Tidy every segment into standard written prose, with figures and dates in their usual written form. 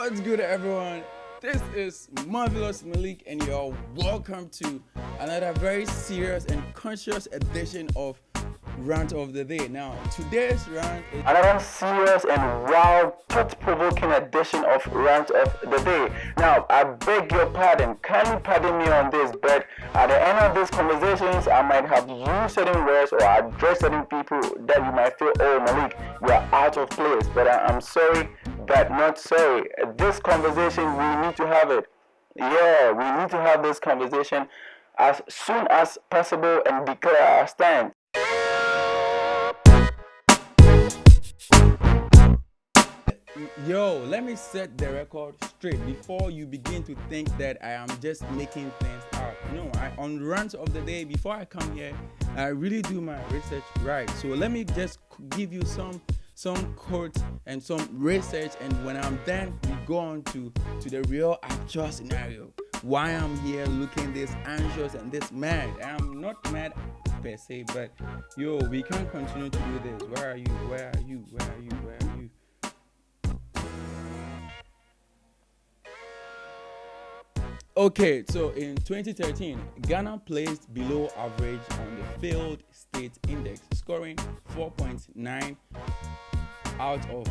What's good, everyone? This is Marvelous Malik, and you're welcome to another very serious and conscious edition of Rant of the Day. Now, today's rant is another serious and wild, thought-provoking edition of Rant of the Day. Now, I beg your pardon, kindly pardon me on this, but at the end of these conversations, I might have used certain words or addressed certain people that you might feel, oh Malik, you are out of place. But I'm sorry, but not sorry. This conversation, we need to have it. Yeah, we need to have this conversation as soon as possible and declare our stand. Yo, let me set the record straight before you begin to think that I am just making things up. No, on Rant of the Day, before I come here, I really do my research right. So let me just give you some quotes and some research, and when I'm done, we go on to the real actual scenario. Why I'm here looking this anxious and this mad. I'm not mad per se, but yo, we can't continue to do this. Where are you? Where are you? Where are you? Where are you? Okay, so in 2013, Ghana placed below average on the failed state index, scoring 4.9 out of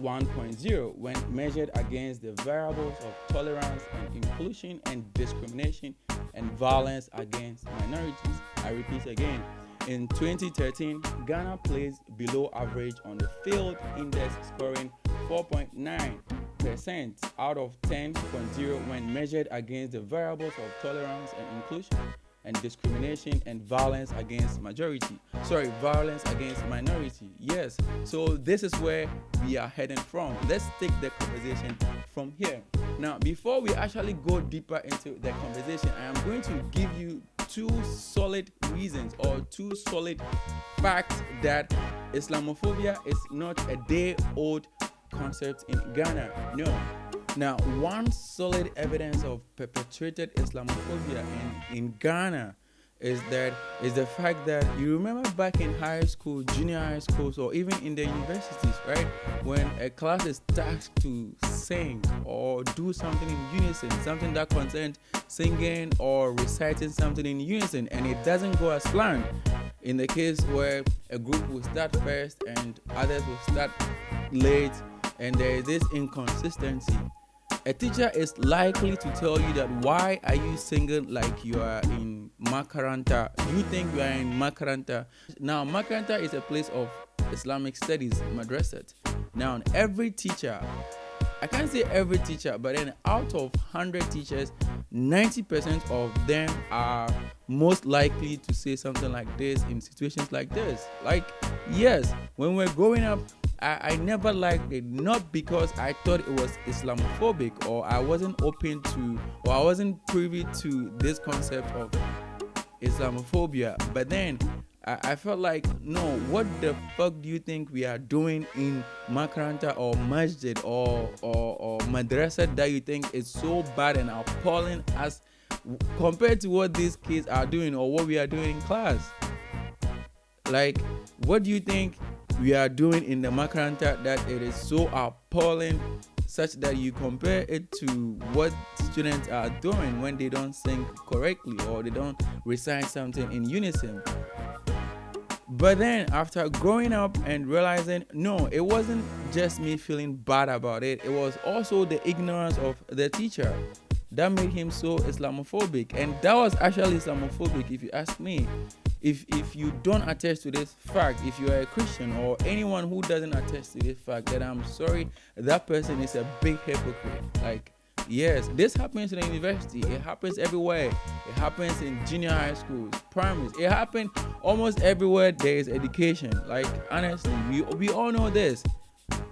1.0 when measured against the variables of tolerance and inclusion and discrimination and violence against minorities. I repeat again, in 2013, Ghana placed below average on the failed index, scoring 4.9% out of 10.0 when measured against the variables of tolerance and inclusion and discrimination and violence against violence against minority. Yes, so this is where we are heading from. Let's take the conversation from here. Now, before we actually go deeper into the conversation, I am going to give you two solid reasons or two solid facts that Islamophobia is not a day-old concept in Ghana. No. Now, one solid evidence of perpetrated Islamophobia in Ghana is the fact that you remember back in high school, junior high schools, or even in the universities, right? When a class is tasked to sing or do something in unison, something that concerns singing or reciting something in unison, and it doesn't go as planned. In the case where a group will start first and others will start late, and there is this inconsistency, a teacher is likely to tell you that, why are you singing like you are in Makaranta? You think you are in Makaranta. Now, Makaranta is a place of Islamic studies, madrasat. Now, every teacher, I can't say every teacher, but then out of 100 teachers, 90% of them are most likely to say something like this in situations like this. Like, yes, when we're growing up, I never liked it, not because I thought it was Islamophobic or I wasn't open to, or I wasn't privy to this concept of Islamophobia, but then I felt like, no, what the fuck do you think we are doing in Makaranta or Masjid or Madrasa that you think is so bad and appalling as compared to what these kids are doing or what we are doing in class? Like, what do you think we are doing in the Makaranta that it is so appalling such that you compare it to what students are doing when they don't sing correctly or they don't recite something in unison? But then after growing up and realizing, no, it wasn't just me feeling bad about it, it was also the ignorance of the teacher that made him so Islamophobic. And that was actually Islamophobic, if you ask me. If you don't attest to this fact, if you are a Christian or anyone who doesn't attest to this fact, then I'm sorry, that person is a big hypocrite. Like, yes, this happens in the university. It happens everywhere. It happens in junior high schools, primaries. It happens almost everywhere there is education. Like, honestly, we all know this.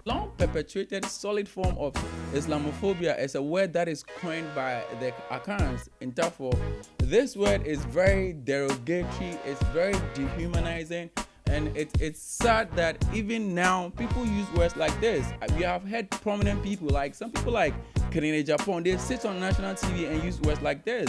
Long perpetrated solid form of Islamophobia is a word that is coined by the accounts in Tafo. This word is very derogatory, it's very dehumanizing, and it's sad that even now people use words like this. We have heard prominent people, like some people like Kenene Japan, they sit on national TV and use words like this.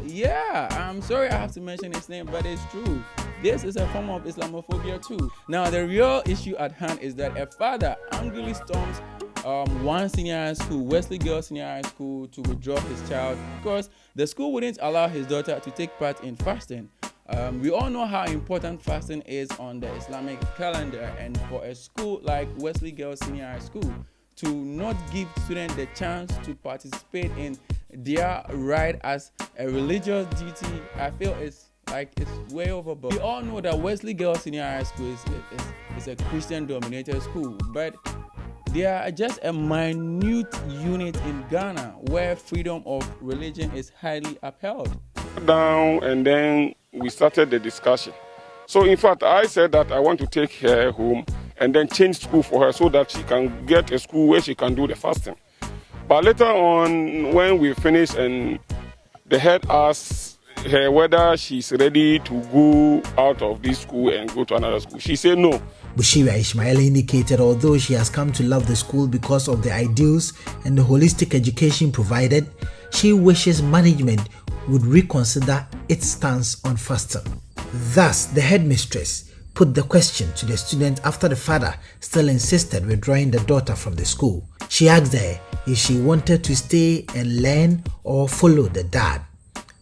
Yeah, I'm sorry I have to mention his name, but it's true. This is a form of Islamophobia too. Now, the real issue at hand is that a father angrily storms one senior high school, Wesley Girls Senior High School, to withdraw his child because the school wouldn't allow his daughter to take part in fasting. We all know how important fasting is on the Islamic calendar, and for a school like Wesley Girls Senior High School to not give students the chance to participate in their right as a religious duty, I feel it's way overboard. We all know that Wesley Girls Senior High School is a Christian-dominated school, but they are just a minute unit in Ghana where freedom of religion is highly upheld. Down, and then we started the discussion. So in fact, I said that I want to take her home and then change school for her so that she can get a school where she can do the fasting. But later on, when we finished and the head asked her whether she's ready to go out of this school and go to another school, she said no. Bushira Ismail indicated although she has come to love the school because of the ideals and the holistic education provided, she wishes management would reconsider its stance on fasting. Thus, the headmistress put the question to the student after the father still insisted withdrawing the daughter from the school. She asked her if she wanted to stay and learn or follow the dad.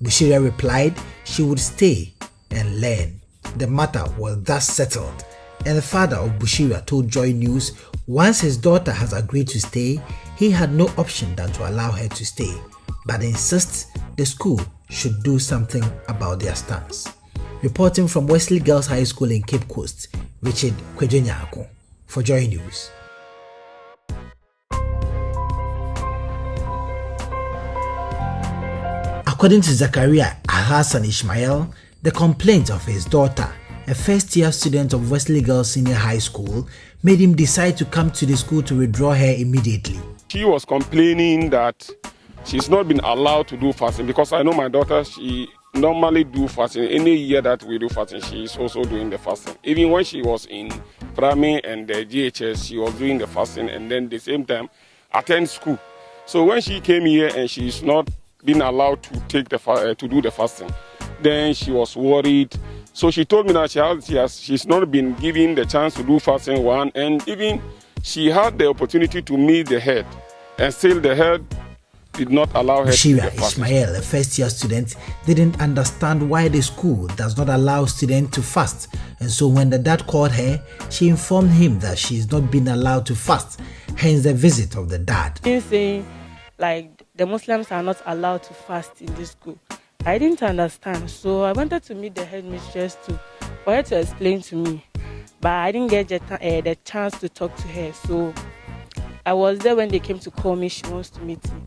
Bushira replied she would stay and learn. The matter was thus settled, and the father of Bushira told Joy News once his daughter has agreed to stay, he had no option than to allow her to stay, but insists the school should do something about their stance. Reporting from Wesley Girls High School in Cape Coast, Richard Kwejenyako for Joy News. According to Zakaria Alhassan Ismail, the complaint of his daughter, a first-year student of Wesley Girls Senior High School, made him decide to come to the school to withdraw her immediately. She was complaining that she's not been allowed to do fasting because I know my daughter, she normally do fasting. Any year that we do fasting, she is also doing the fasting. Even when she was in primary and the GES, she was doing the fasting and then the same time attend school. So when she came here and she's not been allowed to take the to do the fasting, then she was worried. So she told me that she's not been given the chance to do fasting one, and even she had the opportunity to meet the head, and still the head did not allow her to do the fasting. Ismail, a first-year student, didn't understand why the school does not allow students to fast, and so when the dad called her, she informed him that she is not being allowed to fast, hence the visit of the dad. He's saying, like, the Muslims are not allowed to fast in this school. I didn't understand, so I wanted to meet the headmistress for her to explain to me, but I didn't get the chance to talk to her, so I was there when they came to call me. She wants to meet me.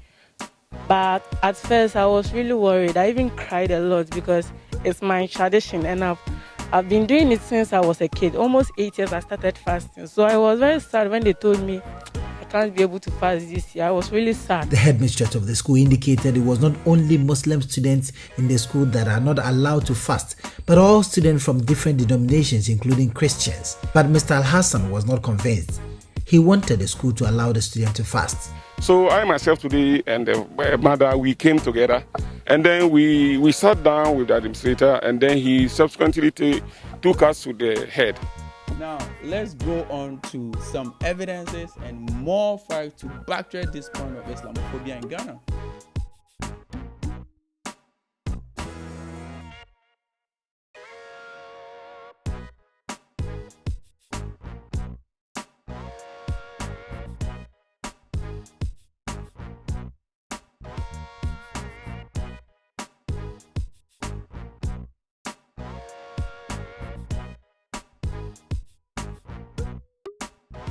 But at first I was really worried. I even cried a lot because it's my tradition and I've been doing it since I was a kid. Almost 8 years I started fasting. So I was very sad when they told me I can't be able to fast this year. I was really sad. The headmistress of the school indicated it was not only Muslim students in the school that are not allowed to fast, but all students from different denominations including Christians. But Mr. Al-Hassan was not convinced. He wanted the school to allow the student to fast. So I myself today and the mother, we came together and then we sat down with the administrator and then he subsequently took us to the head. Now, let's go on to some evidences and more facts to backtrack this point of Islamophobia in Ghana.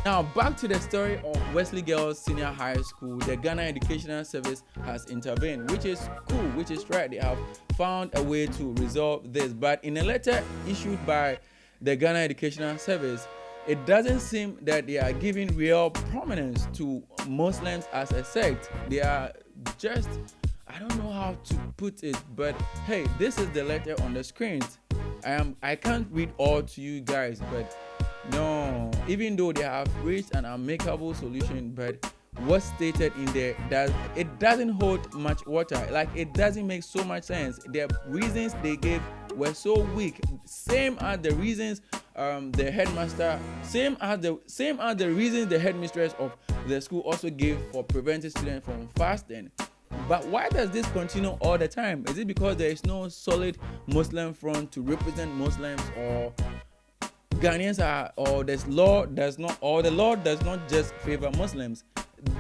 Now, back to the story of Wesley Girls Senior High School. The Ghana Educational Service has intervened, which is cool, which is right. They have found a way to resolve this. But in a letter issued by the Ghana Educational Service, it doesn't seem that they are giving real prominence to Muslims as a sect. They are just, I don't know how to put it, but hey, this is the letter on the screens. I can't read all to you guys, but no, even though they have reached an amicable solution, but what's stated in there, that it doesn't hold much water. Like, it doesn't make so much sense. The reasons they gave were so weak, same as the reasons the headmaster, same as the reasons the headmistress of the school also gave for preventing students from fasting. But why does this continue all the time? Is it because there is no solid Muslim front to represent Muslims, or Ghanaians are, or the law does not just favor Muslims?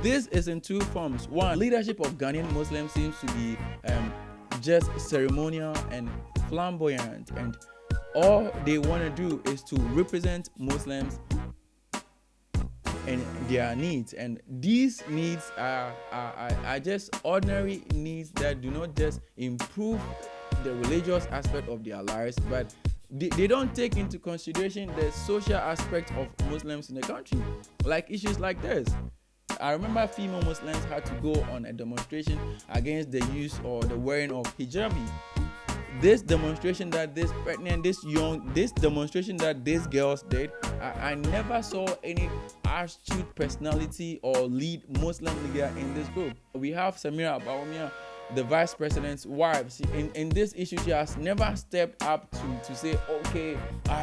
This is in two forms. One, leadership of Ghanaian Muslims seems to be just ceremonial and flamboyant, and all they want to do is to represent Muslims and their needs, and these needs are just ordinary needs that do not just improve the religious aspect of their lives, but they don't take into consideration the social aspect of Muslims in the country, like issues like this. I remember female Muslims had to go on a demonstration against the use or the wearing of hijabi. This demonstration that this demonstration that these girls did, I never saw any astute personality or lead Muslim leader in this group. We have Samira Abawumia, the vice president's wife. In this issue, she has never stepped up to say, okay,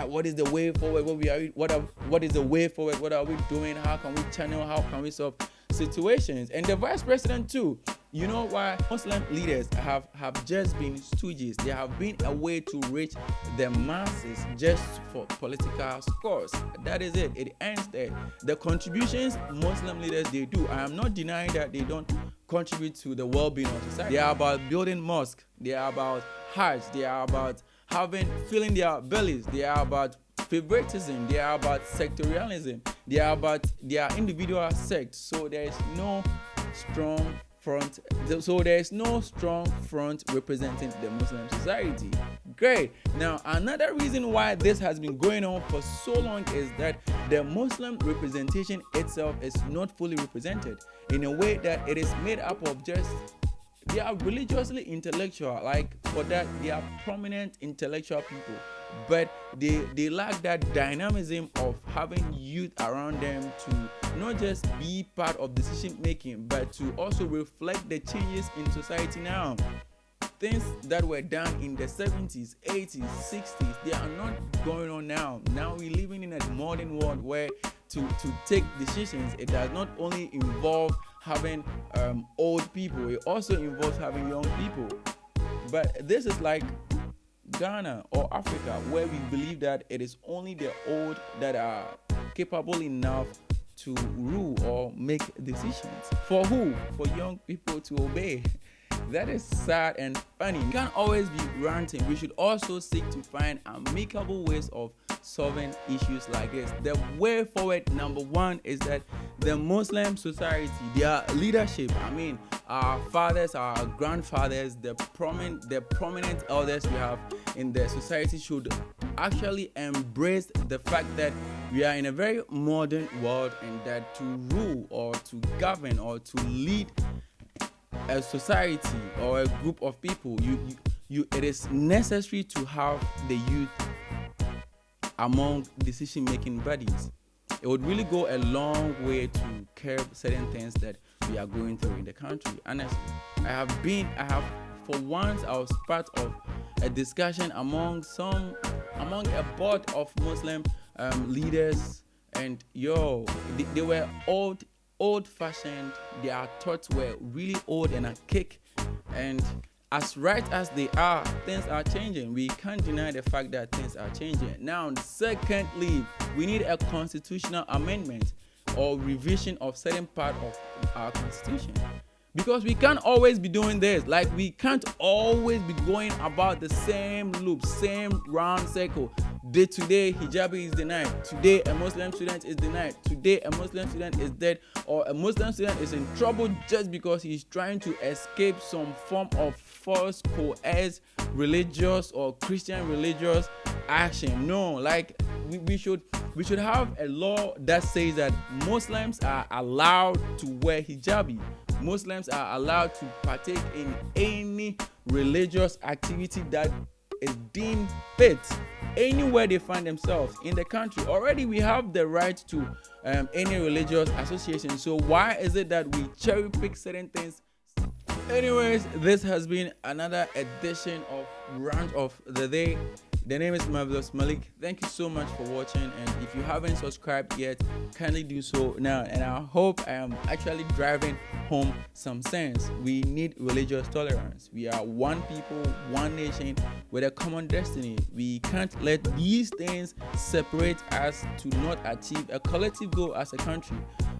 what is the way forward? What is the way forward? What are we doing? How can we channel? How can we solve situations? And the vice president too. You know why? Muslim leaders have just been stooges. They have been a way to reach the masses just for political scores. That is it. It ends there. The contributions Muslim leaders they do, I am not denying that they don't contribute to the well-being of society. They are about building mosques. They are about Hajj. They are about filling their bellies. They are about favoritism. They are about sectorialism. They are about their individual sects. So there is no strong front. So there is no strong front representing the Muslim society. Great. Now, another reason why this has been going on for so long is that the Muslim representation itself is not fully represented, in a way that it is made up of just, they are religiously intellectual, like for that they are prominent intellectual people, but they lack that dynamism of having youth around them to not just be part of decision making, but to also reflect the changes in society now. Things that were done in the 70s, 80s, 60s, they are not going on now. Now we're living in a modern world where to take decisions, it does not only involve having old people, it also involves having young people. But this is like Ghana or Africa, where we believe that it is only the old that are capable enough to rule or make decisions. For who? For young people to obey. That is sad and funny. We can't always be ranting. We should also seek to find amicable ways of solving issues like this. The way forward, number one, is that the Muslim society, their leadership, our fathers, our grandfathers, the prominent elders we have in the society should actually embrace the fact that we are in a very modern world, and that to rule or to govern or to lead a society or a group of people, it is necessary to have the youth among decision-making bodies. It would really go a long way to curb certain things that we are going through in the country. Honestly, I was part of a discussion among a board of Muslim leaders, and they were old-fashioned. Their thoughts were really old and archaic, and as right as they are, things are changing. We can't deny the fact that things are changing. Now, secondly, we need a constitutional amendment or revision of certain part of our constitution, because we can't always be doing this. Like, we can't always be going about the same loop, same round circle. Today hijabi is denied, today a Muslim student is denied, today a Muslim student is dead, or a Muslim student is in trouble just because he's trying to escape some form of forced, coerced religious or Christian religious action. No, like we should have a law that says that Muslims are allowed to wear hijabi. Muslims are allowed to partake in any religious activity that is deemed fit anywhere they find themselves in the country. Already we have the right to any religious association, so why is it that we cherry pick certain things? Anyways, this has been another edition of Rant of the Day. The name is Marvelous Malik. Thank you so much for watching, and if you haven't subscribed yet, kindly do so now. And I hope I am actually driving home some sense. We need religious tolerance. We are one people, one nation with a common destiny. We can't let these things separate us to not achieve a collective goal as a country.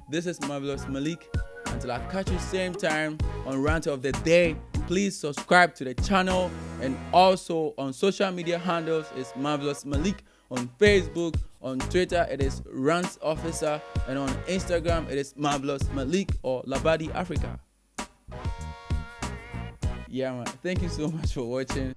This is Marvelous Malik. Until I catch you same time on Rant of the Day, please subscribe to the channel, and also on social media handles is Marvelous Malik. On Facebook, on Twitter it is Rants Officer, and on Instagram it is Marvelous Malik or Labadi Africa. Yeah man, thank you so much for watching.